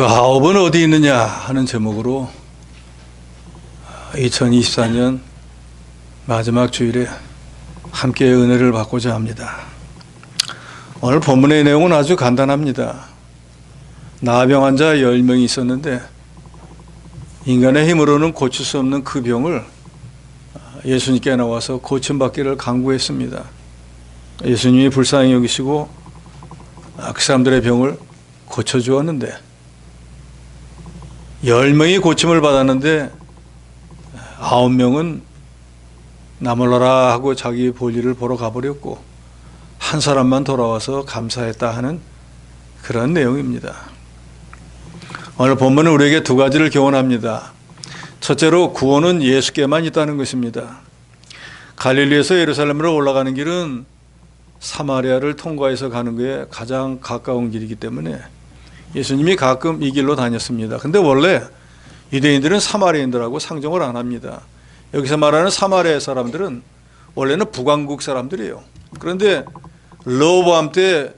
그 아홉은 어디 있느냐 하는 제목으로 2024년 마지막 주일에 함께 은혜를 받고자 합니다. 오늘 본문의 내용은 아주 간단합니다. 나병 환자 10명이 있었는데 인간의 힘으로는 고칠 수 없는 그 병을 예수님께 나와서 고침받기를 간구했습니다. 예수님이 불쌍히 여기시고 그 사람들의 병을 고쳐주었는데 10명이 고침을 받았는데 9명은 나몰라라 하고 자기 볼일을 보러 가버렸고 한 사람만 돌아와서 감사했다 하는 그런 내용입니다. 오늘 본문은 우리에게 두 가지를 교훈합니다. 첫째로 구원은 예수께만 있다는 것입니다. 갈릴리에서 예루살렘으로 올라가는 길은 사마리아를 통과해서 가는 것에 가장 가까운 길이기 때문에 예수님이 가끔 이 길로 다녔습니다. 근데 원래 유대인들은 사마리아인들하고 상종을 안 합니다. 여기서 말하는 사마리아 사람들은 원래는 북왕국 사람들이에요. 그런데 르호보암 때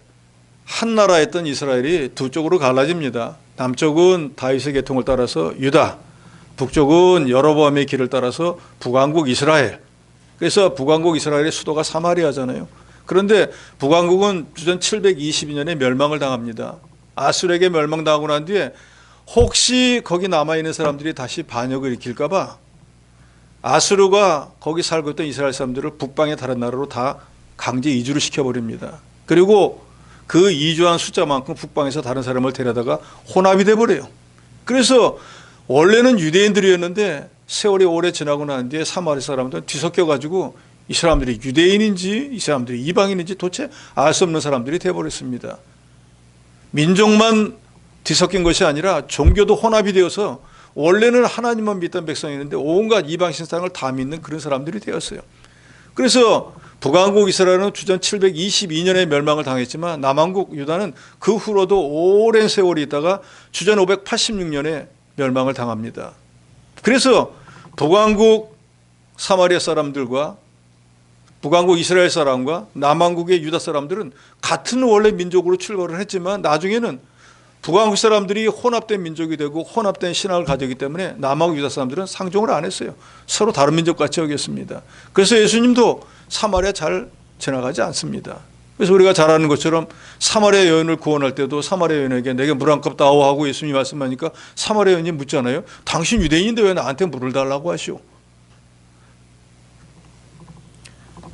한 나라였던 이스라엘이 두 쪽으로 갈라집니다. 남쪽은 다윗의 계통을 따라서 유다, 북쪽은 여로보암의 길을 따라서 북왕국 이스라엘. 그래서 북왕국 이스라엘의 수도가 사마리아잖아요. 그런데 북왕국은 주전 722년에 멸망을 당합니다. 아수르에게 멸망당하고 난 뒤에 혹시 거기 남아있는 사람들이 다시 반역을 일으킬까 봐 아수르가 거기 살고 있던 이스라엘 사람들을 북방의 다른 나라로 다 강제 이주를 시켜버립니다. 그리고 그 이주한 숫자만큼 북방에서 다른 사람을 데려다가 혼합이 돼버려요. 그래서 원래는 유대인들이었는데 세월이 오래 지나고 난 뒤에 사마리아 사람들은 뒤섞여가지고 이 사람들이 유대인인지 이 사람들이 이방인인지 도대체 알 수 없는 사람들이 돼버렸습니다. 민족만 뒤섞인 것이 아니라 종교도 혼합이 되어서 원래는 하나님만 믿던 백성이었는데 온갖 이방 신상을 다 믿는 그런 사람들이 되었어요. 그래서 북왕국 이스라엘은 주전 722년에 멸망을 당했지만 남왕국 유다는 그 후로도 오랜 세월이 있다가 주전 586년에 멸망을 당합니다. 그래서 북왕국 사마리아 사람들과 북왕국 이스라엘 사람과 남왕국의 유다 사람들은 같은 원래 민족으로 출발을 했지만 나중에는 북왕국 사람들이 혼합된 민족이 되고 혼합된 신앙을 가졌기 때문에 남왕국 유다 사람들은 상종을 안 했어요. 서로 다른 민족같이 여겼습니다. 그래서 예수님도 사마리아 잘 지나가지 않습니다. 그래서 우리가 잘 아는 것처럼 사마리아 여인을 구원할 때도 사마리아 여인에게 내게 물 한 컵 다오 하고 예수님이 말씀하니까 사마리아 여인이 묻잖아요. 당신 유대인인데 왜 나한테 물을 달라고 하시오?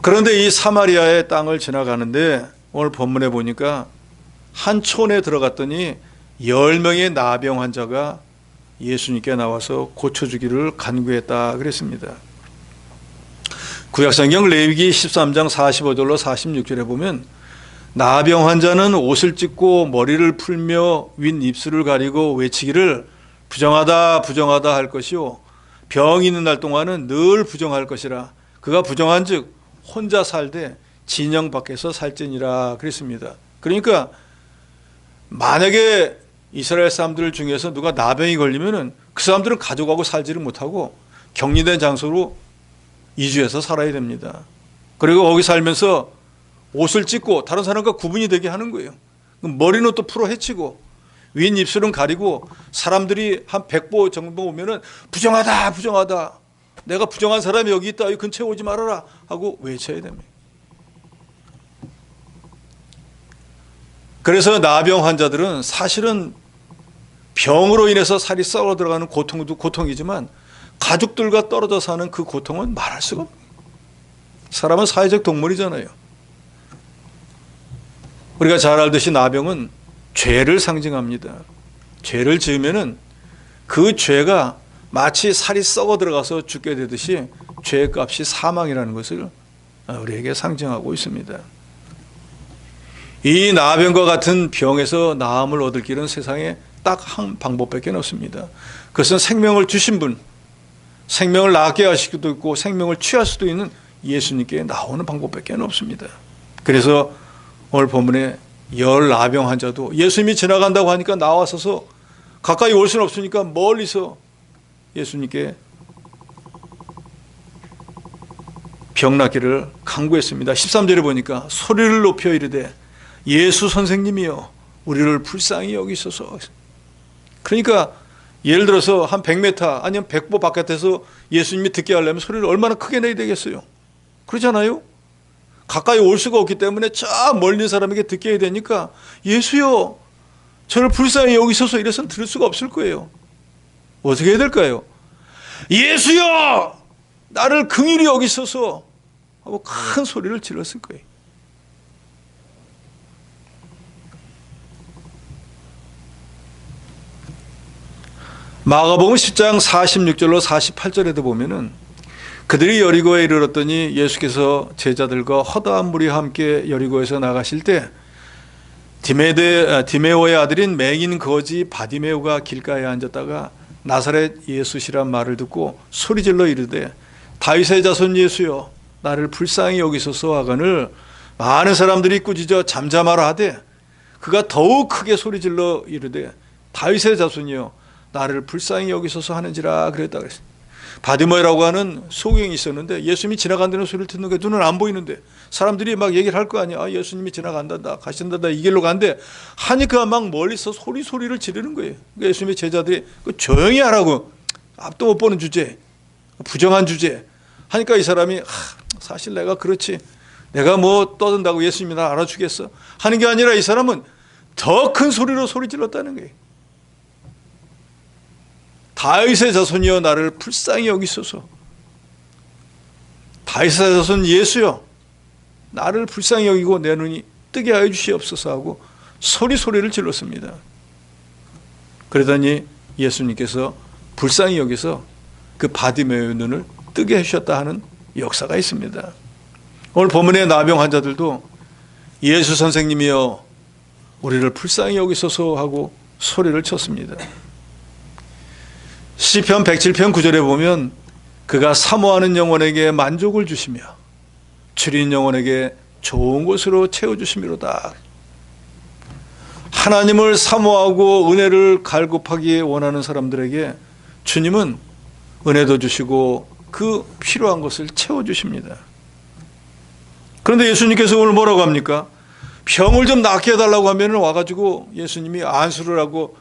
그런데 이 사마리아의 땅을 지나가는데 오늘 본문에 보니까 한 촌에 들어갔더니 10명의 나병 환자가 예수님께 나와서 고쳐주기를 간구했다 그랬습니다. 구약성경 레위기 13장 45절로 46절에 보면 나병 환자는 옷을 찢고 머리를 풀며 윗입술을 가리고 외치기를 부정하다 부정하다 할 것이요 병이 있는 날 동안은 늘 부정할 것이라 그가 부정한 즉 혼자 살되 진영 밖에서 살지니라 그랬습니다. 그러니까 만약에 이스라엘 사람들 중에서 누가 나병이 걸리면은 그 사람들은 가족하고 살지를 못하고 격리된 장소로 이주해서 살아야 됩니다. 그리고 거기 살면서 옷을 찢고 다른 사람과 구분이 되게 하는 거예요. 머리는 또 풀어 헤치고 윗 입술은 가리고 사람들이 한 100보 정도 오면은 부정하다 부정하다 내가 부정한 사람이 여기 있다. 여기 근처에 오지 말아라 하고 외쳐야 됩니다. 그래서 나병 환자들은 사실은 병으로 인해서 살이 썩어 들어가는 고통도 고통이지만 가족들과 떨어져 사는 그 고통은 말할 수가 없어요. 사람은 사회적 동물이잖아요. 우리가 잘 알듯이 나병은 죄를 상징합니다. 죄를 지으면은 그 죄가 마치 살이 썩어 들어가서 죽게 되듯이 죄의 값이 사망이라는 것을 우리에게 상징하고 있습니다. 이 나병과 같은 병에서 나음을 얻을 길은 세상에 딱 한 방법밖에 없습니다. 그것은 생명을 주신 분, 생명을 낫게 하실 수도 있고 생명을 취할 수도 있는 예수님께 나오는 방법밖에 없습니다. 그래서 오늘 본문에 10 나병 환자도 예수님이 지나간다고 하니까 나와서서 가까이 올 수는 없으니까 멀리서 예수님께 병 낫기를 간구했습니다. 13절에 보니까 소리를 높여 이르되 예수 선생님이여 우리를 불쌍히 여기소서. 그러니까 예를 들어서 한 100m 아니면 100보 바깥에서 예수님이 듣게 하려면 소리를 얼마나 크게 내야 되겠어요? 그렇잖아요? 가까이 올 수가 없기 때문에 저 멀리 있는 사람에게 듣게 해야 되니까 예수여 저를 불쌍히 여기소서 이래서는 들을 수가 없을 거예요. 어떻게 해야 될까요? 예수여 나를 긍휼히 여기소서 하고 큰 소리를 질렀을 거예요. 마가복음 10장 46절로 48절에도 보면은 그들이 여리고에 이르렀더니 예수께서 제자들과 허다한 무리와 함께 여리고에서 나가실 때 디메오의 아들인 맹인 거지 바디메오가 길가에 앉았다가 나사렛 예수시란 말을 듣고 소리질러 이르되 다윗의 자손 예수여 나를 불쌍히 여기소서 하거늘 많은 사람들이 꾸짖어 잠잠하라 하되 그가 더욱 크게 소리질러 이르되 다윗의 자손이여 나를 불쌍히 여기소서 하는지라 그랬다 그랬어요. 바디메오라고 하는 소경이 있었는데 예수님이 지나간다는 소리를 듣는 게 눈은 안 보이는데 사람들이 막 얘기를 할 거 아니야. 아, 예수님이 지나간다 가신다 이 길로 간대 하니까 막 멀리서 소리를 지르는 거예요. 그러니까 예수님의 제자들이 조용히 하라고 앞도 못 보는 주제 부정한 주제 하니까 이 사람이 사실 내가 그렇지 내가 뭐 떠든다고 예수님이 나 알아주겠어 하는 게 아니라 이 사람은 더 큰 소리로 소리 질렀다는 거예요. 다윗의 자손이여 나를 불쌍히 여기소서 다윗의 자손 예수여 나를 불쌍히 여기고 내 눈이 뜨게 하여 주시옵소서 하고 소리를 질렀습니다. 그러더니 예수님께서 불쌍히 여기서 그 바디메오의 눈을 뜨게 해주셨다 하는 역사가 있습니다. 오늘 본문의 나병 환자들도 예수 선생님이여 우리를 불쌍히 여기소서 하고 소리를 쳤습니다. 시편 107편 9절에 보면 그가 사모하는 영혼에게 만족을 주시며 줄인 영혼에게 좋은 곳으로 채워주심이로다. 하나님을 사모하고 은혜를 갈급하기 원하는 사람들에게 주님은 은혜도 주시고 그 필요한 것을 채워주십니다. 그런데 예수님께서 오늘 뭐라고 합니까? 병을 좀 낫게 해달라고 하면 와가지고 예수님이 안수를 하고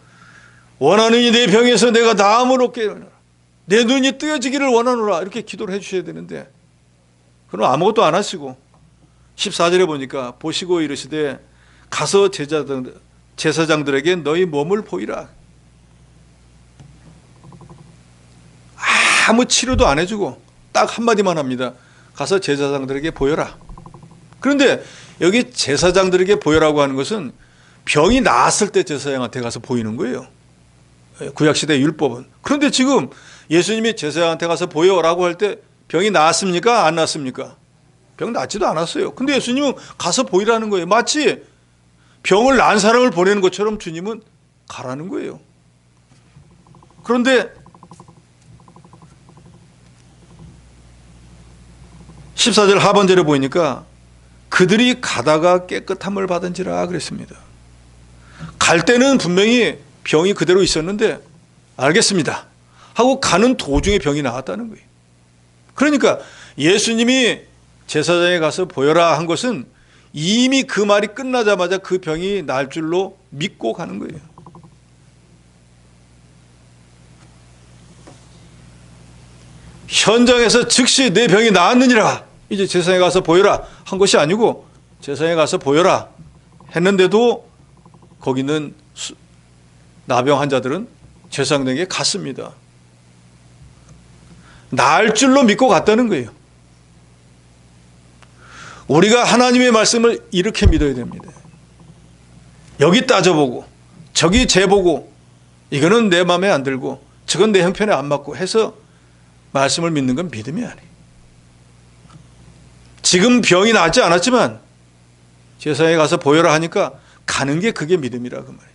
원하느니 내 병에서 내가 나음을 얻게 내 눈이 뜨여지기를 원하노라 이렇게 기도를 해주셔야 되는데 그럼 아무것도 안 하시고 14절에 보니까 보시고 이르시되 가서 제사장들에게 너희 몸을 보이라. 아무 치료도 안 해주고 딱 한마디만 합니다. 가서 제사장들에게 보여라. 그런데 여기 제사장들에게 보여라고 하는 것은 병이 나았을 때 제사장한테 가서 보이는 거예요. 구약시대 율법은. 그런데 지금 예수님이 제사장한테 가서 보여라고 할 때 병이 나았습니까? 안 나았습니까? 병 낫지도 않았어요. 근데 예수님은 가서 보이라는 거예요. 마치 병을 난 사람을 보내는 것처럼 주님은 가라는 거예요. 그런데 14절 하반절에 보니까 그들이 가다가 깨끗함을 받은지라 그랬습니다. 갈 때는 분명히 병이 그대로 있었는데 알겠습니다 하고 가는 도중에 병이 나왔다는 거예요. 그러니까 예수님이 제사장에 가서 보여라 한 것은 이미 그 말이 끝나자마자 그 병이 날 줄로 믿고 가는 거예요. 현장에서 즉시 내 병이 나았느니라 이제 제사장에 가서 보여라 한 것이 아니고 제사장에 가서 보여라 했는데도 거기는 나병 환자들은 제사장에게 갔습니다. 나을 줄로 믿고 갔다는 거예요. 우리가 하나님의 말씀을 이렇게 믿어야 됩니다. 여기 따져보고 저기 재보고 이거는 내 마음에 안 들고 저건 내 형편에 안 맞고 해서 말씀을 믿는 건 믿음이 아니에요. 지금 병이 낫지 않았지만 제사장에 가서 보여라 하니까 가는 게 그게 믿음이라 그 말이에요.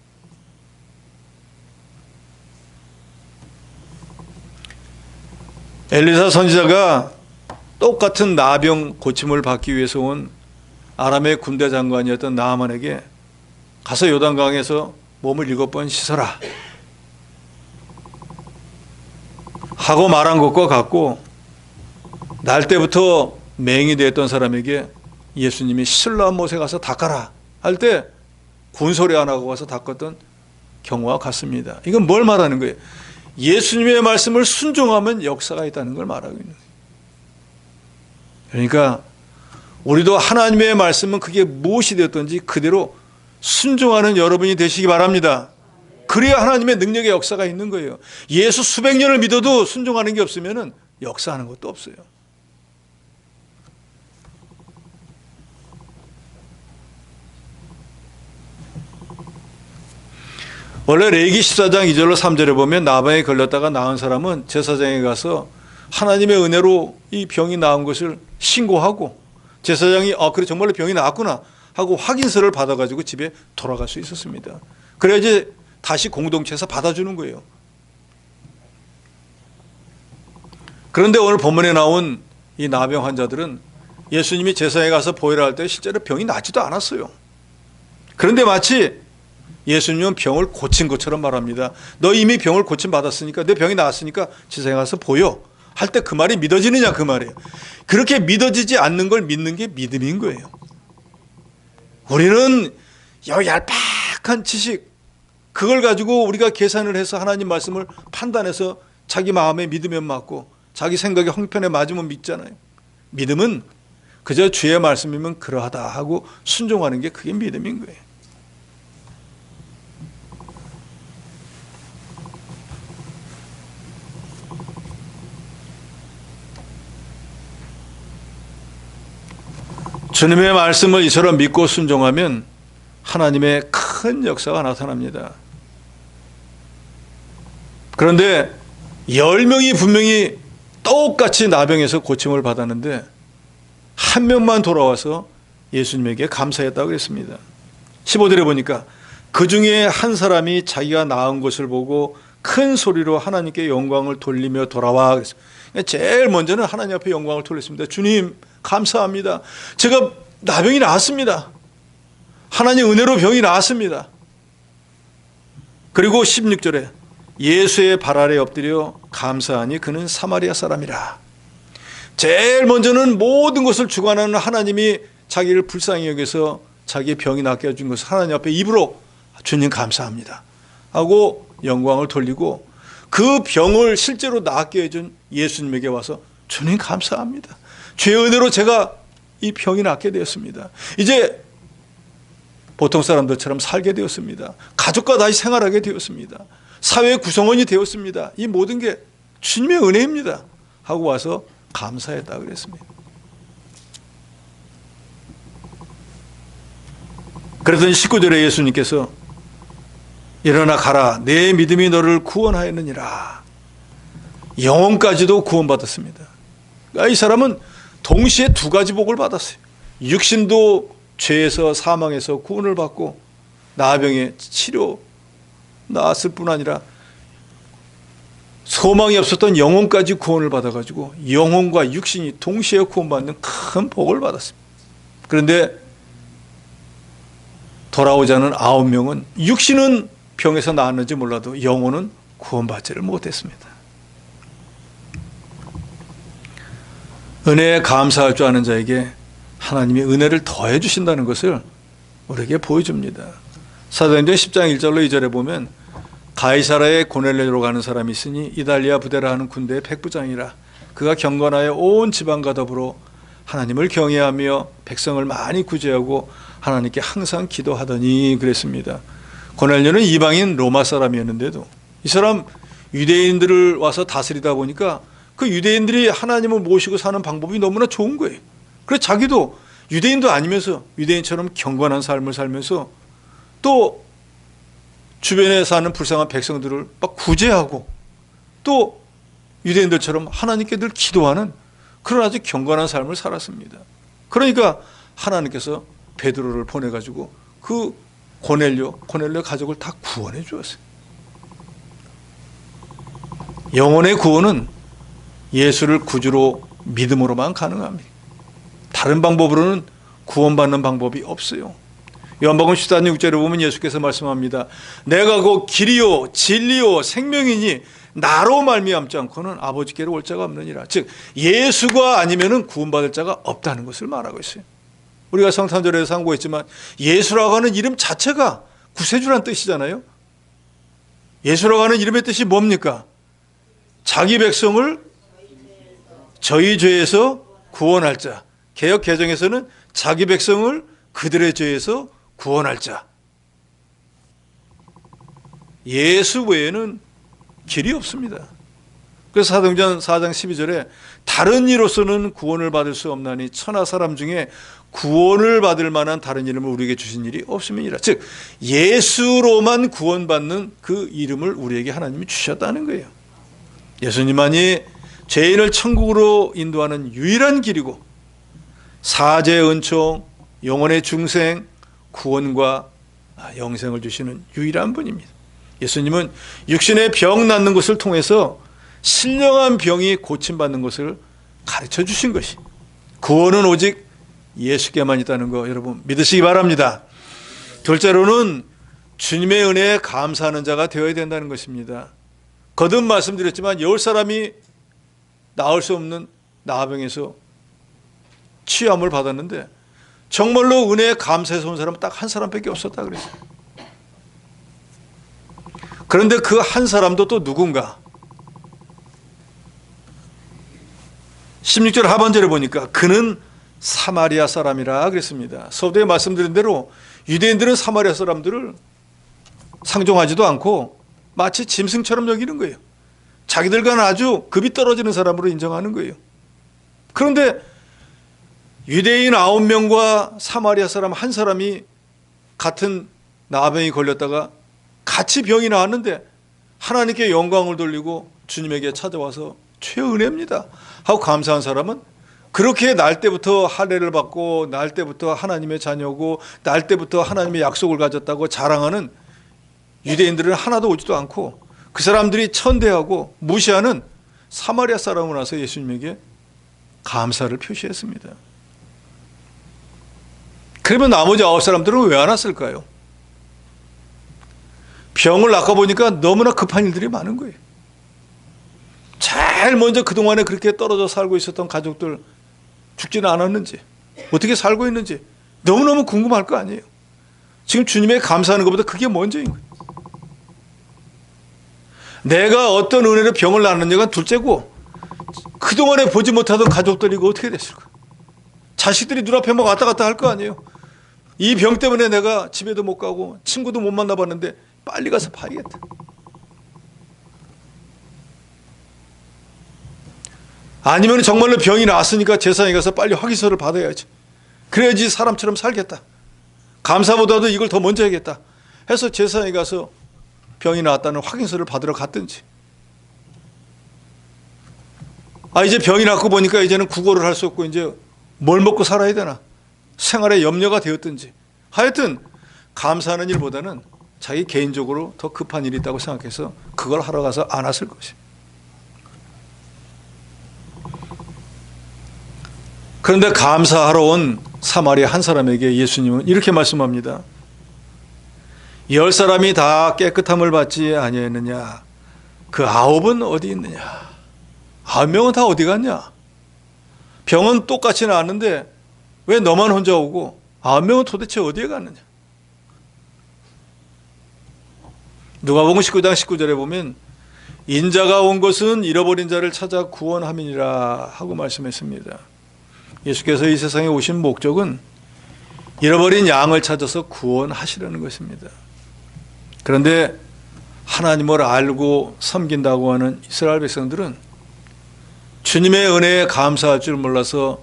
엘리사 선지자가 똑같은 나병 고침을 받기 위해서 온 아람의 군대 장관이었던 나아만에게 가서 요단강에서 몸을 7번 씻어라 하고 말한 것과 같고 날 때부터 맹이 되었던 사람에게 예수님이 실로암 못에 가서 닦아라 할 때 군소리 안 하고 가서 닦았던 경우와 같습니다. 이건 뭘 말하는 거예요? 예수님의 말씀을 순종하면 역사가 있다는 걸 말하고 있는 거예요. 그러니까 우리도 하나님의 말씀은 그게 무엇이 되었든지 그대로 순종하는 여러분이 되시기 바랍니다. 그래야 하나님의 능력의 역사가 있는 거예요. 예수 수백 년을 믿어도 순종하는 게 없으면 역사하는 것도 없어요. 원래 레위기 14장 2절로 3절에 보면 나병에 걸렸다가 나은 사람은 제사장에 가서 하나님의 은혜로 이 병이 나은 것을 신고하고 제사장이 그래 정말로 병이 나았구나 하고 확인서를 받아가지고 집에 돌아갈 수 있었습니다. 그래야지 다시 공동체에서 받아주는 거예요. 그런데 오늘 본문에 나온 이 나병 환자들은 예수님이 제사에 가서 보혈을 할 때 실제로 병이 낫지도 않았어요. 그런데 마치 예수님은 병을 고친 것처럼 말합니다. 너 이미 병을 고침 받았으니까 내 병이 나았으니까 제사에 가서 보여 할 때 그 말이 믿어지느냐 그 말이에요. 그렇게 믿어지지 않는 걸 믿는 게 믿음인 거예요. 우리는 얄팍한 지식 그걸 가지고 우리가 계산을 해서 하나님 말씀을 판단해서 자기 마음에 믿으면 맞고 자기 생각에 형편에 맞으면 믿잖아요. 믿음은 그저 주의 말씀이면 그러하다 하고 순종하는 게 그게 믿음인 거예요. 주님의 말씀을 이처럼 믿고 순종하면 하나님의 큰 역사가 나타납니다. 그런데 10명이 분명히 똑같이 나병에서 고침을 받았는데 한 명만 돌아와서 예수님에게 감사했다고 했습니다. 15절에 보니까 그 중에 한 사람이 자기가 나은 것을 보고 큰 소리로 하나님께 영광을 돌리며 돌아와. 제일 먼저는 하나님 앞에 영광을 돌렸습니다. 주님 감사합니다. 제가 나병이 나았습니다. 하나님 은혜로 병이 나았습니다. 그리고 16절에 예수의 발 아래 엎드려 감사하니 그는 사마리아 사람이라. 제일 먼저는 모든 것을 주관하는 하나님이 자기를 불쌍히 여겨서 자기의 병이 낫게 해준 것을 하나님 앞에 입으로 주님 감사합니다 하고 영광을 돌리고 그 병을 실제로 낫게 해준 예수님에게 와서 주님 감사합니다. 주의 은혜로 제가 이 병이 낫게 되었습니다. 이제 보통 사람들처럼 살게 되었습니다. 가족과 다시 생활하게 되었습니다. 사회의 구성원이 되었습니다. 이 모든 게 주님의 은혜입니다 하고 와서 감사했다고 그랬습니다. 그랬더니 19절에 예수님께서 일어나 가라 내 믿음이 너를 구원하였느니라. 영혼까지도 구원받았습니다. 그러니까 이 사람은 동시에 두 가지 복을 받았어요. 육신도 죄에서 사망에서 구원을 받고 나병의 치료 나았을 뿐 아니라 소망이 없었던 영혼까지 구원을 받아가지고 영혼과 육신이 동시에 구원받는 큰 복을 받았습니다. 그런데 돌아오자는 9명은 육신은 병에서 나았는지 몰라도 영혼은 구원받지를 못했습니다. 은혜에 감사할 줄 아는 자에게 하나님이 은혜를 더해 주신다는 것을 우리에게 보여줍니다. 사도행전 10장 1절로 2절에 보면 가이사라에 고넬료로 가는 사람이 있으니 이달리아 부대라 하는 군대의 백부장이라. 그가 경건하여 온 지방과 더불어 하나님을 경외하며 백성을 많이 구제하고 하나님께 항상 기도하더니 그랬습니다. 고넬료는 이방인 로마 사람이었는데도 이 사람 유대인들을 와서 다스리다 보니까 그 유대인들이 하나님을 모시고 사는 방법이 너무나 좋은 거예요. 그래서 자기도 유대인도 아니면서 유대인처럼 경건한 삶을 살면서 또 주변에 사는 불쌍한 백성들을 막 구제하고 또 유대인들처럼 하나님께 늘 기도하는 그런 아주 경건한 삶을 살았습니다. 그러니까 하나님께서 베드로를 보내가지고 그 고넬료 가족을 다 구원해 주었어요. 영혼의 구원은 예수를 구주로 믿음으로만 가능합니다. 다른 방법으로는 구원받는 방법이 없어요. 요한복음 14장 6절에 보면 예수께서 말씀합니다. 내가 곧 길이요 진리요 생명이니 나로 말미암지 않고는 아버지께로 올 자가 없느니라. 즉 예수가 아니면은 구원받을 자가 없다는 것을 말하고 있어요. 우리가 성탄절에서 상고했지만 예수라고 하는 이름 자체가 구세주란 뜻이잖아요. 예수라고 하는 이름의 뜻이 뭡니까? 자기 백성을 저희 죄에서 구원할 자. 개역 개정에서는 자기 백성을 그들의 죄에서 구원할 자. 예수 외에는 길이 없습니다. 그래서 사도행전 4장 12절에 다른 이로서는 구원을 받을 수 없나니 천하 사람 중에 구원을 받을 만한 다른 이름을 우리에게 주신 일이 없음이니라. 즉 예수로만 구원받는 그 이름을 우리에게 하나님이 주셨다는 거예요. 예수님만이 죄인을 천국으로 인도하는 유일한 길이고 사죄의 은총, 영혼의 중생, 구원과 영생을 주시는 유일한 분입니다. 예수님은 육신의 병 낫는 것을 통해서 신령한 병이 고침받는 것을 가르쳐 주신 것이, 구원은 오직 예수께만 있다는 거 여러분 믿으시기 바랍니다. 둘째로는 주님의 은혜에 감사하는 자가 되어야 된다는 것입니다. 거듭 말씀드렸지만 10사람이 나을 수 없는 나병에서 치유함을 받았는데 정말로 은혜에 감사해서 온 사람은 딱 한 사람밖에 없었다 그랬어요. 그런데 그 한 사람도 또 누군가? 16절 하반절에 보니까 그는 사마리아 사람이라 그랬습니다. 서두에 말씀드린 대로 유대인들은 사마리아 사람들을 상종하지도 않고 마치 짐승처럼 여기는 거예요. 자기들과는 아주 급이 떨어지는 사람으로 인정하는 거예요. 그런데 유대인 9명과 사마리아 사람 한 사람이 같은 나병이 걸렸다가 같이 병이 나왔는데 하나님께 영광을 돌리고 주님에게 찾아와서 최은혜입니다 하고 감사한 사람은 그렇게 날 때부터 할례를 받고 날 때부터 하나님의 자녀고 날 때부터 하나님의 약속을 가졌다고 자랑하는 유대인들은 하나도 오지도 않고 그 사람들이 천대하고 무시하는 사마리아 사람을 와서 예수님에게 감사를 표시했습니다. 그러면 나머지 9사람들은 왜 안 왔을까요? 병을 낚아보니까 너무나 급한 일들이 많은 거예요. 제일 먼저 그동안에 그렇게 떨어져 살고 있었던 가족들 죽지는 않았는지 어떻게 살고 있는지 너무너무 궁금할 거 아니에요. 지금 주님에게 감사하는 것보다 그게 먼저인 거예요. 내가 어떤 은혜로 병을 낳았느냐가 둘째고 그동안에 보지 못하던 가족들이 이거 어떻게 됐을까? 자식들이 눈앞에 막 왔다 갔다 할 거 아니에요. 이 병 때문에 내가 집에도 못 가고 친구도 못 만나봤는데 빨리 가서 봐야겠다. 아니면 정말로 병이 나았으니까 제사장에 가서 빨리 확인서를 받아야지. 그래야지 사람처럼 살겠다. 감사보다도 이걸 더 먼저 해야겠다 해서 제사장에 가서 병이 나았다는 확인서를 받으러 갔든지, 이제 병이 났고 보니까 이제는 구걸을 할 수 없고 이제 뭘 먹고 살아야 되나 생활에 염려가 되었든지, 하여튼 감사하는 일보다는 자기 개인적으로 더 급한 일이 있다고 생각해서 그걸 하러 가서 안 왔을 것이에요. 그런데 감사하러 온 사마리아 한 사람에게 예수님은 이렇게 말씀합니다. 10사람이 다 깨끗함을 받지 아니했느냐? 그 9은 어디 있느냐? 9명은 다 어디 갔냐? 병은 똑같이 나았는데 왜 너만 혼자 오고 9명은 도대체 어디에 갔느냐? 누가복음 19장 19절에 보면 인자가 온 것은 잃어버린 자를 찾아 구원함이니라 하고 말씀했습니다. 예수께서 이 세상에 오신 목적은 잃어버린 양을 찾아서 구원하시려는 것입니다. 그런데 하나님을 알고 섬긴다고 하는 이스라엘 백성들은 주님의 은혜에 감사할 줄 몰라서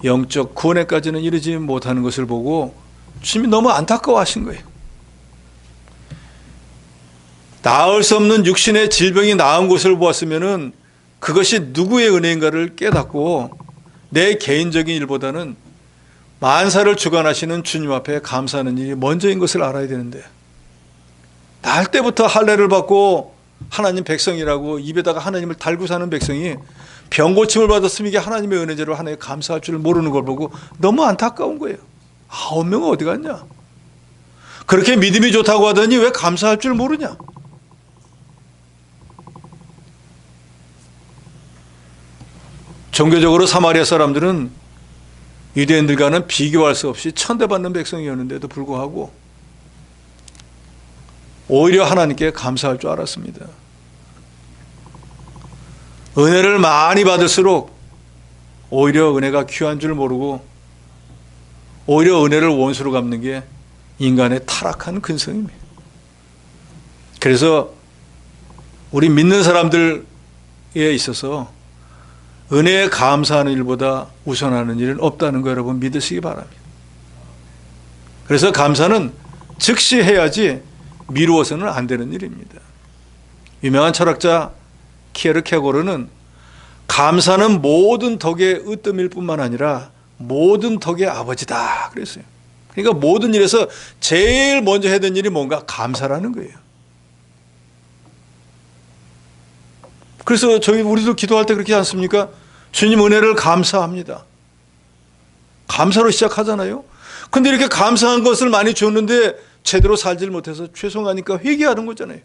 영적 구원에까지는 이르지 못하는 것을 보고 주님이 너무 안타까워하신 거예요. 나을 수 없는 육신의 질병이 나은 것을 보았으면 그것이 누구의 은혜인가를 깨닫고 내 개인적인 일보다는 만사를 주관하시는 주님 앞에 감사하는 일이 먼저인 것을 알아야 되는데, 날 때부터 할례를 받고 하나님 백성이라고 입에다가 하나님을 달고 사는 백성이 병고침을 받았으면 이게 하나님의 은혜대로 하나님께 감사할 줄 모르는 걸 보고 너무 안타까운 거예요. 9명은 어디 갔냐? 그렇게 믿음이 좋다고 하더니 왜 감사할 줄 모르냐? 종교적으로 사마리아 사람들은 유대인들과는 비교할 수 없이 천대받는 백성이었는데도 불구하고 오히려 하나님께 감사할 줄 알았습니다. 은혜를 많이 받을수록 오히려 은혜가 귀한 줄 모르고 오히려 은혜를 원수로 갚는 게 인간의 타락한 근성입니다. 그래서 우리 믿는 사람들에 있어서 은혜에 감사하는 일보다 우선하는 일은 없다는 거 여러분 믿으시기 바랍니다. 그래서 감사는 즉시 해야지 미루어서는 안 되는 일입니다. 유명한 철학자 키에르케고르는 감사는 모든 덕의 으뜸일 뿐만 아니라 모든 덕의 아버지다 그랬어요. 그러니까 모든 일에서 제일 먼저 해야 되는 일이 뭔가? 감사라는 거예요. 그래서 우리도 기도할 때 그렇게 하지 않습니까? 주님 은혜를 감사합니다. 감사로 시작하잖아요. 근데 이렇게 감사한 것을 많이 줬는데 제대로 살질 못해서 죄송하니까 회개하는 거잖아요.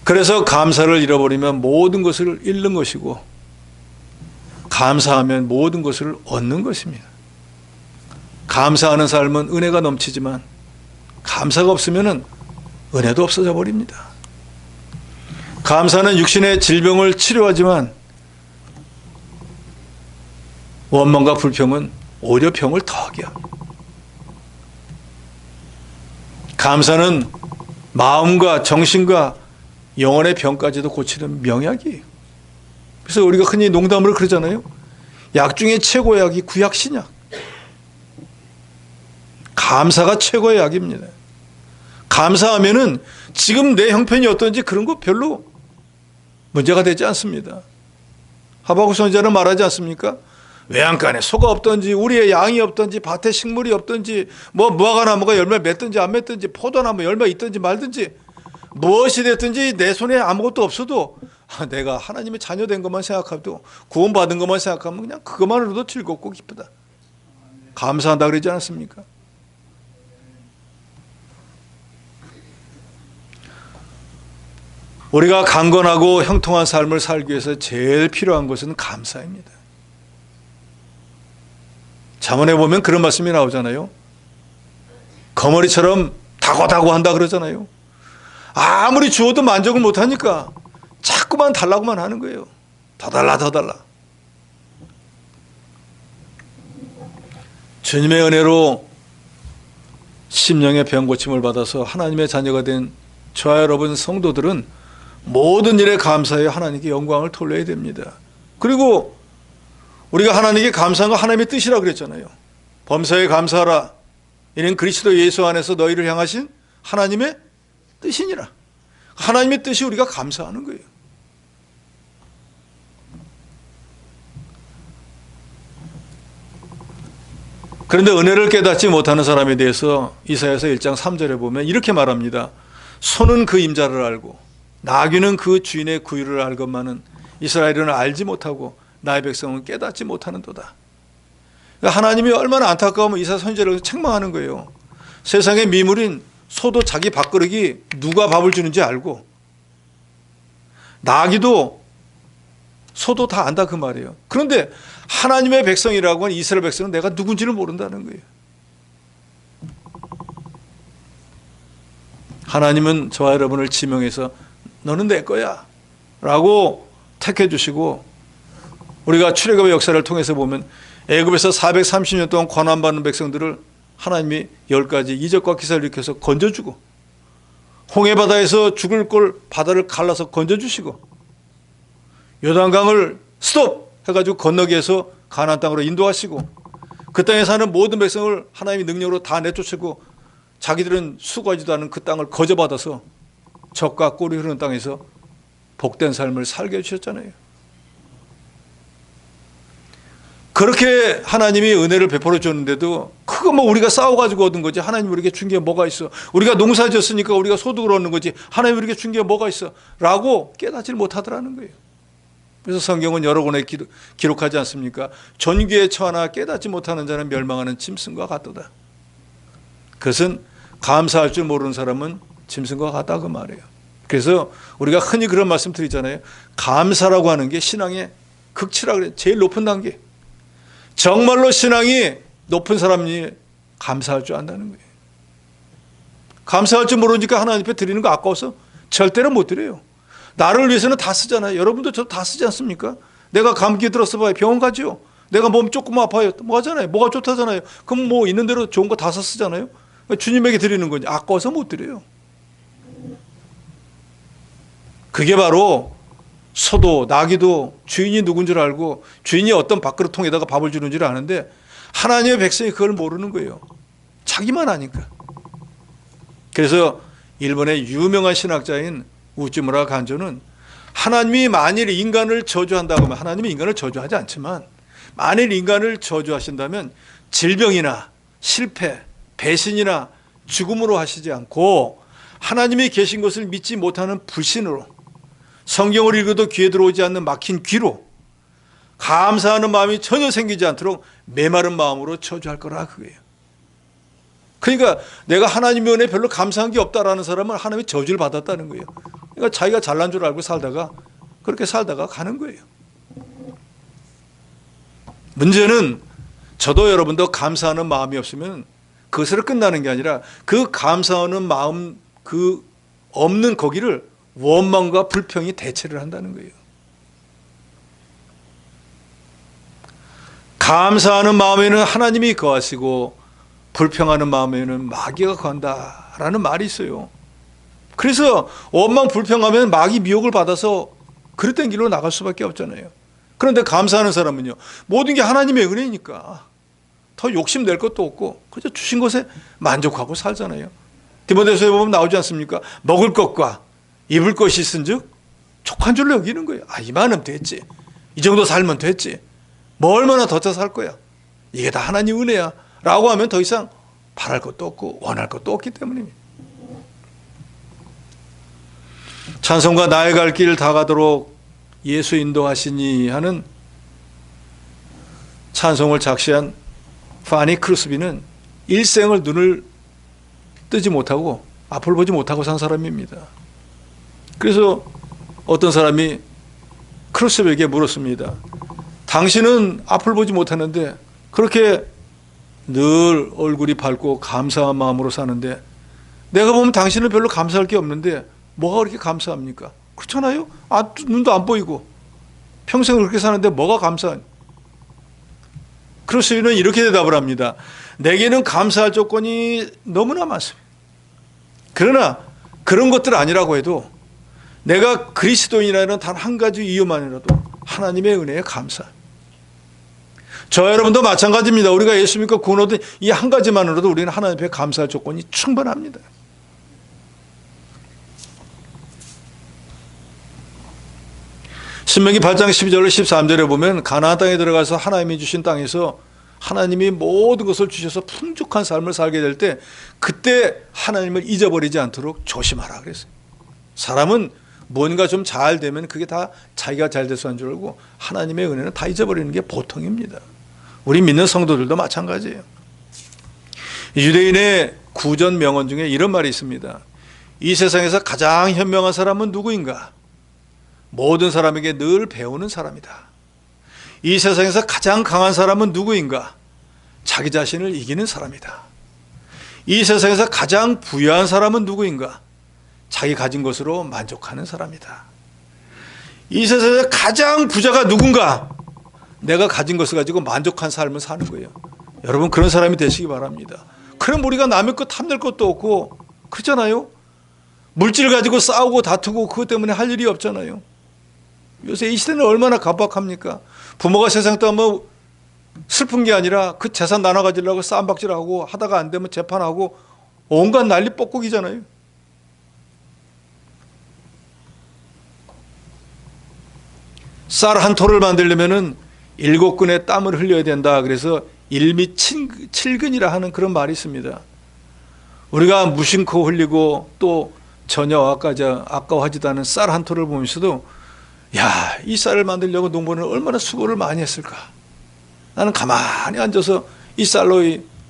그래서 감사를 잃어버리면 모든 것을 잃는 것이고 감사하면 모든 것을 얻는 것입니다. 감사하는 삶은 은혜가 넘치지만 감사가 없으면 은혜도 없어져 버립니다. 감사는 육신의 질병을 치료하지만 원망과 불평은 오히려 병을 더하게 합니다. 감사는 마음과 정신과 영혼의 병까지도 고치는 명약이에요. 그래서 우리가 흔히 농담으로 그러잖아요. 약 중에 최고의 약이 구약신약. 감사가 최고의 약입니다. 감사하면은 지금 내 형편이 어떤지 그런 거 별로 문제가 되지 않습니다. 하박국 선지자는 말하지 않습니까? 외양간에 소가 없든지 우리의 양이 없든지 밭에 식물이 없든지 무화과나무가 열매 맺든지 안 맺든지 포도나무 열매 있든지 말든지 무엇이 됐든지 내 손에 아무것도 없어도 내가 하나님의 자녀된 것만 생각해도 구원받은 것만 생각하면 그냥 그것만으로도 즐겁고 기쁘다. 감사한다 그러지 않았습니까? 우리가 강건하고 형통한 삶을 살기 위해서 제일 필요한 것은 감사입니다. 잠언에 보면 그런 말씀이 나오잖아요. 거머리처럼 다고다고 한다 그러잖아요. 아무리 주어도 만족을 못하니까 자꾸만 달라고만 하는 거예요. 더 달라 더 달라. 주님의 은혜로 심령의 병 고침을 받아서 하나님의 자녀가 된 저와 여러분 성도들은 모든 일에 감사해 하나님께 영광을 돌려야 됩니다. 그리고 우리가 하나님께 감사한 거 하나님의 뜻이라 그랬잖아요. 범사에 감사하라. 이는 그리스도 예수 안에서 너희를 향하신 하나님의 뜻이니라. 하나님의 뜻이 우리가 감사하는 거예요. 그런데 은혜를 깨닫지 못하는 사람에 대해서 이사야서 1장 3절에 보면 이렇게 말합니다. 소는 그 임자를 알고 나귀는 그 주인의 구유를 알건만은 이스라엘은 알지 못하고 나의 백성은 깨닫지 못하는도다. 하나님이 얼마나 안타까우면 이사야 선지자를 책망하는 거예요. 세상의 미물인 소도 자기 밥그릇이 누가 밥을 주는지 알고 나귀도 소도 다 안다 그 말이에요. 그런데 하나님의 백성이라고 하는 이스라엘 백성은 내가 누군지를 모른다는 거예요. 하나님은 저와 여러분을 지명해서 너는 내 거야 라고 택해 주시고 우리가 출애굽의 역사를 통해서 보면 애굽에서 430년 동안 고난받는 백성들을 하나님이 10가지 이적과 기사를 일으켜서 건져주고 홍해바다에서 죽을 꼴 바다를 갈라서 건져주시고 요단강을 스톱 해가지고 건너게 해서 가나안 땅으로 인도하시고 그 땅에 사는 모든 백성을 하나님의 능력으로 다 내쫓고 자기들은 수고하지도 않은 그 땅을 거저받아서 젖과 꿀이 흐르는 땅에서 복된 삶을 살게 해주셨잖아요. 그렇게 하나님이 은혜를 베풀어 줬는데도 그거 우리가 싸워가지고 얻은 거지 하나님 우리에게 준 게 뭐가 있어. 우리가 농사 지었으니까 우리가 소득을 얻는 거지 하나님 우리에게 준 게 뭐가 있어 라고 깨닫지 못하더라는 거예요. 그래서 성경은 여러 권에 기록하지 않습니까? 존귀에 처하나 깨닫지 못하는 자는 멸망하는 짐승과 같도다. 그것은 감사할 줄 모르는 사람은 짐승과 같다 그 말이에요. 그래서 우리가 흔히 그런 말씀 드리잖아요. 감사라고 하는 게 신앙의 극치라 그래요. 제일 높은 단계. 정말로 신앙이 높은 사람이 감사할 줄 안다는 거예요. 감사할 줄 모르니까 하나님 앞에 드리는 거 아까워서 절대로 못 드려요. 나를 위해서는 다 쓰잖아요. 여러분도 저 다 쓰지 않습니까? 내가 감기 들었어 봐요. 병원 가죠. 내가 몸 조금 아파요. 뭐 하잖아요. 뭐가 좋다잖아요. 그럼 뭐 있는 대로 좋은 거 다 쓰잖아요. 주님에게 드리는 거지. 아까워서 못 드려요. 그게 바로 소도 나귀도 주인이 누군 줄 알고 주인이 어떤 밥그릇통에다가 밥을 주는 줄 아는데 하나님의 백성이 그걸 모르는 거예요. 자기만 아니까. 그래서 일본의 유명한 신학자인 우찌무라 간조는 하나님이 만일 인간을 저주한다고 하면, 하나님이 인간을 저주하지 않지만 만일 인간을 저주하신다면 질병이나 실패, 배신이나 죽음으로 하시지 않고 하나님이 계신 것을 믿지 못하는 불신으로, 성경을 읽어도 귀에 들어오지 않는 막힌 귀로, 감사하는 마음이 전혀 생기지 않도록 메마른 마음으로 저주할 거라 그거예요. 그러니까 내가 하나님의 은혜에 별로 감사한 게 없다라는 사람은 하나님의 저주를 받았다는 거예요. 그러니까 자기가 잘난 줄 알고 살다가 그렇게 살다가 가는 거예요. 문제는 저도 여러분도 감사하는 마음이 없으면 그것으로 끝나는 게 아니라 그 감사하는 마음, 그 없는 거기를 원망과 불평이 대체를 한다는 거예요. 감사하는 마음에는 하나님이 거하시고 불평하는 마음에는 마귀가 거한다라는 말이 있어요. 그래서 원망 불평하면 마귀 미혹을 받아서 그릇된 길로 나갈 수밖에 없잖아요. 그런데 감사하는 사람은요, 모든 게 하나님의 은혜니까 더 욕심낼 것도 없고 그저 주신 것에 만족하고 살잖아요. 디모데후서에 보면 나오지 않습니까? 먹을 것과 입을 것이 있은즉 족한 줄로 여기는 거예요. 아, 이만하면 됐지, 이 정도 살면 됐지, 뭐 얼마나 더 살 거야, 이게 다 하나님 은혜야 라고 하면 더 이상 바랄 것도 없고 원할 것도 없기 때문입니다. 찬송가 나의 갈 길 다 가도록 예수 인도하시니 하는 찬송을 작시한 파니 크루스비는 일생을 눈을 뜨지 못하고 앞을 보지 못하고 산 사람입니다. 그래서 어떤 사람이 크루스비에게 물었습니다. 당신은 앞을 보지 못하는데 그렇게 늘 얼굴이 밝고 감사한 마음으로 사는데 내가 보면 당신은 별로 감사할 게 없는데 뭐가 그렇게 감사합니까? 그렇잖아요. 눈도 안 보이고 평생을 그렇게 사는데 뭐가 감사한? 크루스비는 이렇게 대답을 합니다. 내게는 감사할 조건이 너무나 많습니다. 그러나 그런 것들 아니라고 해도 내가 그리스도인이라는 단 한 가지 이유만이라도 하나님의 은혜에 감사. 저 여러분도 마찬가지입니다. 우리가 예수 믿고 구원 얻은 이 한 가지만으로도 우리는 하나님 앞에 감사할 조건이 충분합니다. 신명기 8장 12절 13절에 보면 가나안 땅에 들어가서 하나님이 주신 땅에서 하나님이 모든 것을 주셔서 풍족한 삶을 살게 될 때 그때 하나님을 잊어버리지 않도록 조심하라 그랬어요. 사람은 뭔가 좀 잘 되면 그게 다 자기가 잘 돼서 한 줄 알고 하나님의 은혜는 다 잊어버리는 게 보통입니다. 우리 믿는 성도들도 마찬가지예요. 유대인의 구전 명언 중에 이런 말이 있습니다. 이 세상에서 가장 현명한 사람은 누구인가? 모든 사람에게 늘 배우는 사람이다. 이 세상에서 가장 강한 사람은 누구인가? 자기 자신을 이기는 사람이다. 이 세상에서 가장 부유한 사람은 누구인가? 자기 가진 것으로 만족하는 사람이다. 이 세상에서 가장 부자가 누군가? 내가 가진 것을 가지고 만족한 삶을 사는 거예요. 여러분 그런 사람이 되시기 바랍니다. 그럼 우리가 남의 것 탐낼 것도 없고 그렇잖아요. 물질 가지고 싸우고 다투고 그것 때문에 할 일이 없잖아요. 요새 이 시대는 얼마나 각박합니까? 부모가 세상 떠나면 슬픈 게 아니라 그 재산 나눠 가지려고 싸움박질하고 하다가 안 되면 재판하고 온갖 난리 뻑국이잖아요. 쌀 한 톨을 만들려면은 7근의 땀을 흘려야 된다. 그래서 1미 7근이라 하는 그런 말이 있습니다. 우리가 무심코 흘리고 또 전혀 아까워하지도 않은 쌀 한 톨을 보면서도 야, 이 쌀을 만들려고 농부는 얼마나 수고를 많이 했을까. 나는 가만히 앉아서 이 쌀로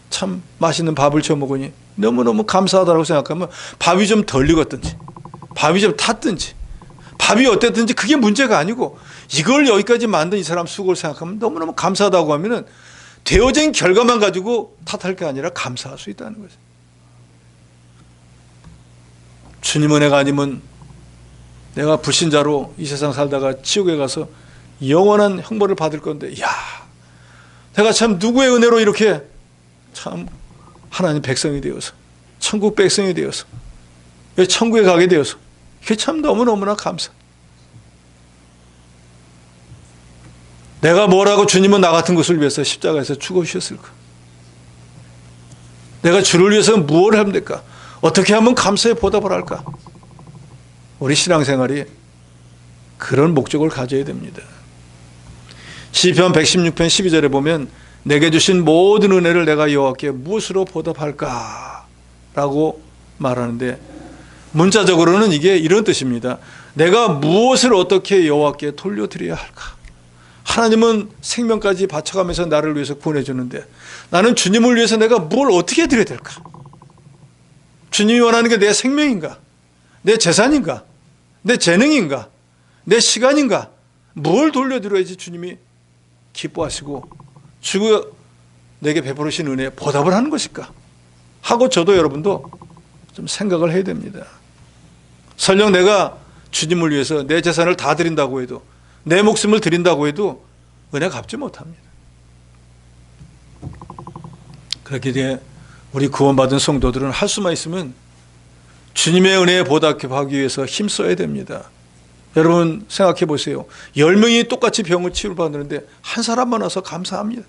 참 맛있는 밥을 쳐 먹으니 너무너무 감사하다고 생각하면 밥이 좀 덜 익었든지 밥이 좀 탔든지 밥이 어땠든지 그게 문제가 아니고 이걸 여기까지 만든 이 사람 수고를 생각하면 너무너무 감사하다고 하면은 되어진 결과만 가지고 탓할 게 아니라 감사할 수 있다는 거죠. 주님 은혜가 아니면 내가 불신자로 이 세상 살다가 지옥에 가서 영원한 형벌을 받을 건데, 야, 내가 참 누구의 은혜로 이렇게 참 하나님 백성이 되어서, 천국 백성이 되어서, 천국에 가게 되어서, 이게 참 너무너무나 감사. 내가 뭐라고 주님은 나 같은 것을 위해서 십자가에서 죽어주셨을까? 내가 주를 위해서 무엇을 하면 될까? 어떻게 하면 감사에 보답을 할까? 우리 신앙생활이 그런 목적을 가져야 됩니다. 시편 116편 12절에 보면 내게 주신 모든 은혜를 내가 여호와께 무엇으로 보답할까? 라고 말하는데, 문자적으로는 이게 이런 뜻입니다. 내가 무엇을 어떻게 여호와께 돌려드려야 할까? 하나님은 생명까지 바쳐가면서 나를 위해서 구원해 주는데, 나는 주님을 위해서 내가 뭘 어떻게 드려야 될까? 주님이 원하는 게 내 생명인가? 내 재산인가? 내 재능인가? 내 시간인가? 뭘 돌려드려야지 주님이 기뻐하시고 주가 내게 베풀으신 은혜에 보답을 하는 것일까? 하고 저도 여러분도 좀 생각을 해야 됩니다. 설령 내가 주님을 위해서 내 재산을 다 드린다고 해도, 내 목숨을 드린다고 해도 은혜 갚지 못합니다. 그렇기 때문에 우리 구원받은 성도들은 할 수만 있으면 주님의 은혜에 보답하기 위해서 힘써야 됩니다. 여러분 생각해 보세요. 10명이 똑같이 병을 치료받는데 한 사람만 와서 감사합니다.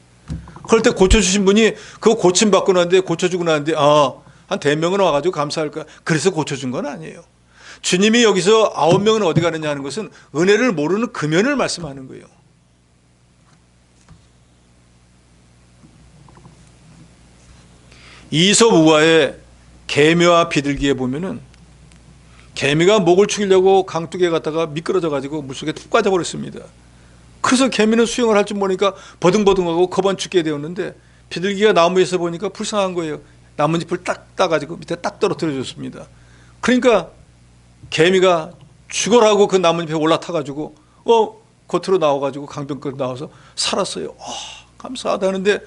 그럴 때 고쳐주신 분이 그거 고침받고 나는데, 고쳐주고 나는데, 한 4명은 와가지고 감사할까? 그래서 고쳐준 건 아니에요. 주님이 여기서 9명은 어디 가느냐 하는 것은 은혜를 모르는 금연을 말씀하는 거예요. 이솝 우화의 개미와 비둘기에 보면은 개미가 목을 축이려고 강둑에 갔다가 미끄러져 가지고 물속에 툭 빠져버렸습니다. 그래서 개미는 수영을 할 줄 모르니까 버둥버둥하고 거반 죽게 되었는데, 비둘기가 나무에서 보니까 불쌍한 거예요. 나뭇잎을 딱 따가지고 밑에 딱 떨어뜨려 줬습니다. 그러니까 개미가 죽어라고 그 나뭇잎에 올라타가지고 겉으로 나와가지고 강변가로 나와서 살았어요. 감사하다 하는데,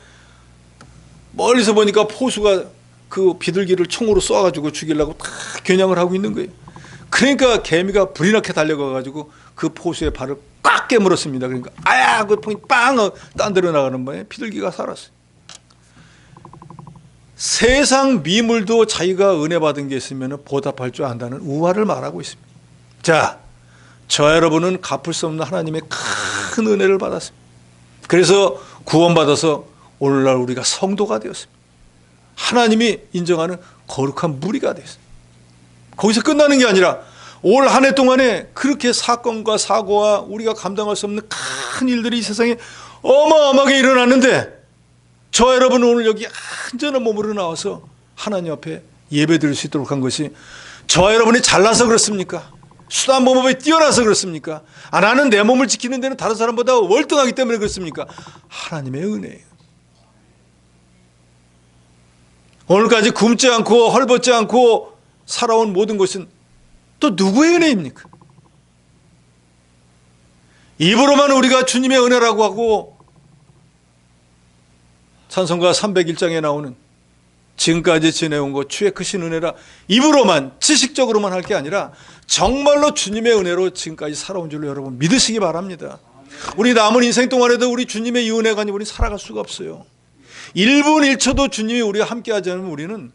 멀리서 보니까 포수가 그 비둘기를 총으로 쏘아가지고 죽이려고 다 겨냥을 하고 있는 거예요. 그러니까 개미가 불이 나게 달려가가지고 그 포수의 발을 꽉 깨물었습니다. 그러니까 아야, 그 폰이 빵 딴 데로 나가는 바에 비둘기가 살았어요. 세상 미물도 자기가 은혜 받은 게 있으면 보답할 줄 안다는 우화를 말하고 있습니다. 자, 저 여러분은 갚을 수 없는 하나님의 큰 은혜를 받았습니다. 그래서 구원받아서 오늘날 우리가 성도가 되었습니다. 하나님이 인정하는 거룩한 무리가 되었습니다. 거기서 끝나는 게 아니라 올 한 해 동안에 그렇게 사건과 사고와 우리가 감당할 수 없는 큰 일들이 이 세상에 어마어마하게 일어났는데, 저 여러분 오늘 여기 안전한 몸으로 나와서 하나님 앞에 예배 드릴 수 있도록 한 것이 저 여러분이 잘나서 그렇습니까? 수단 방법에 뛰어나서 그렇습니까? 나는 내 몸을 지키는 데는 다른 사람보다 월등하기 때문에 그렇습니까? 하나님의 은혜예요. 오늘까지 굶지 않고 헐벗지 않고 살아온 모든 것은 또 누구의 은혜입니까? 입으로만 우리가 주님의 은혜라고 하고, 찬송가 301장에 나오는 지금까지 지내온 것 주의 크신 은혜라 입으로만 지식적으로만 할 게 아니라 정말로 주님의 은혜로 지금까지 살아온 줄로 여러분 믿으시기 바랍니다. 우리 남은 인생 동안에도 우리 주님의 이 은혜가 아니면 우리 살아갈 수가 없어요. 1분 1초도 주님이 우리와 함께하지 않으면 우리는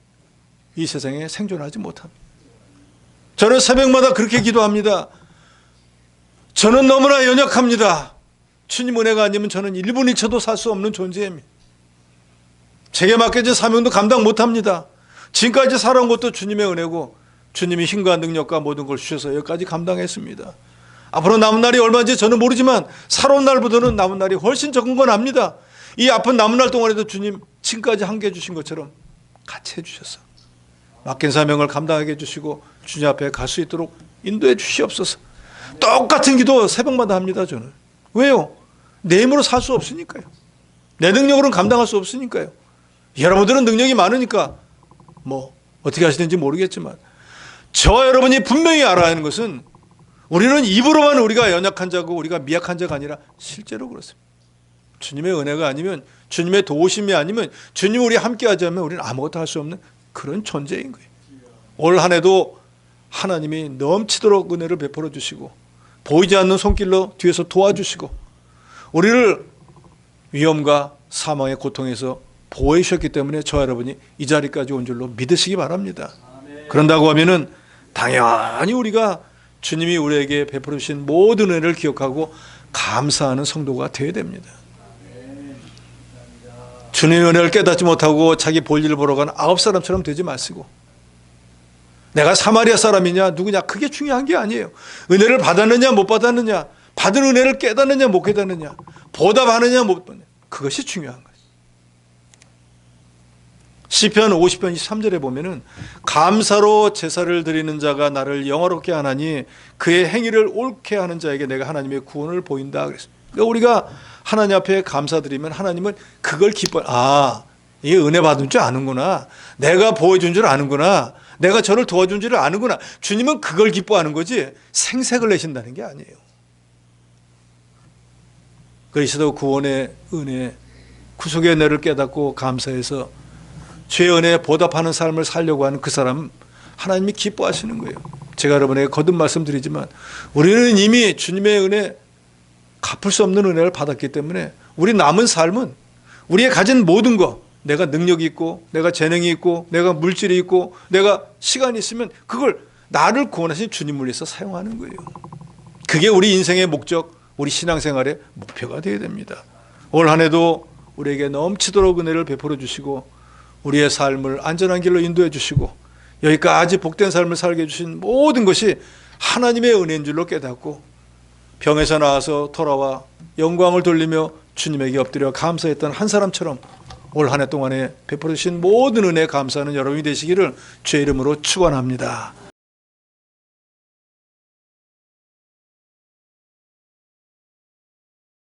이 세상에 생존하지 못합니다. 저는 새벽마다 그렇게 기도합니다. 저는 너무나 연약합니다. 주님 은혜가 아니면 저는 1분 1초도 살 수 없는 존재입니다. 제게 맡겨진 사명도 감당 못합니다. 지금까지 살아온 것도 주님의 은혜고 주님이 힘과 능력과 모든 걸 주셔서 여기까지 감당했습니다. 앞으로 남은 날이 얼마인지 저는 모르지만 살아온 날보다는 남은 날이 훨씬 적은 건 압니다. 이 아픈 남은 날 동안에도 주님 지금까지 함께 해주신 것처럼 같이 해주셔서 맡긴 사명을 감당하게 해주시고 주님 앞에 갈 수 있도록 인도해 주시옵소서. 똑같은 기도 새벽마다 합니다. 저는. 왜요? 내 힘으로 살 수 없으니까요. 내 능력으로는 감당할 수 없으니까요. 여러분들은 능력이 많으니까 뭐 어떻게 하시는지 모르겠지만 저 여러분이 분명히 알아야 하는 것은 우리는 입으로만 우리가 연약한 자고 우리가 미약한 자가 아니라 실제로 그렇습니다. 주님의 은혜가 아니면 주님의 도우심이 아니면 주님 우리 함께 하자면 우리는 아무것도 할 수 없는 그런 존재인 거예요. 올 한 해도 하나님이 넘치도록 은혜를 베풀어 주시고 보이지 않는 손길로 뒤에서 도와주시고 우리를 위험과 사망의 고통에서 보호해 주셨기 때문에 저 여러분이 이 자리까지 온 줄로 믿으시기 바랍니다. 그런다고 하면은 당연히 우리가 주님이 우리에게 베풀어 주신 모든 은혜를 기억하고 감사하는 성도가 되어야 됩니다. 주님의 은혜를 깨닫지 못하고 자기 볼일을 보러 가는 9사람처럼 되지 마시고 내가 사마리아 사람이냐 누구냐 그게 중요한 게 아니에요. 은혜를 받았느냐 못 받았느냐, 받은 은혜를 깨닫느냐 못 깨닫느냐, 보답하느냐 못 받느냐, 그것이 중요한 거예요. 시편 50편 23절에 보면은 감사로 제사를 드리는 자가 나를 영화롭게 하나니 그의 행위를 옳게 하는 자에게 내가 하나님의 구원을 보인다 그랬습니다. 그러니까 우리가 하나님 앞에 감사드리면 하나님은 그걸 기뻐. 이게 은혜 받은 줄 아는구나. 내가 보여준 줄 아는구나. 내가 저를 도와준 줄을 아는구나. 주님은 그걸 기뻐하는 거지 생색을 내신다는 게 아니에요. 그리스도 구원의 은혜, 구속의 은혜를 깨닫고 감사해서 죄의 은혜에 보답하는 삶을 살려고 하는 그 사람은 하나님이 기뻐하시는 거예요. 제가 여러분에게 거듭 말씀드리지만 우리는 이미 주님의 은혜, 갚을 수 없는 은혜를 받았기 때문에 우리 남은 삶은 우리의 가진 모든 것, 내가 능력이 있고 내가 재능이 있고 내가 물질이 있고 내가 시간이 있으면 그걸 나를 구원하신 주님을 위해서 사용하는 거예요. 그게 우리 인생의 목적, 우리 신앙생활의 목표가 되어야 됩니다. 올 한 해도 우리에게 넘치도록 은혜를 베풀어 주시고 우리의 삶을 안전한 길로 인도해 주시고 여기까지 복된 삶을 살게 해주신 모든 것이 하나님의 은혜인 줄로 깨닫고 병에서 나와서 돌아와 영광을 돌리며 주님에게 엎드려 감사했던 한 사람처럼 올 한 해 동안에 베풀어 주신 모든 은혜에 감사하는 여러분이 되시기를 주의 이름으로 축원합니다.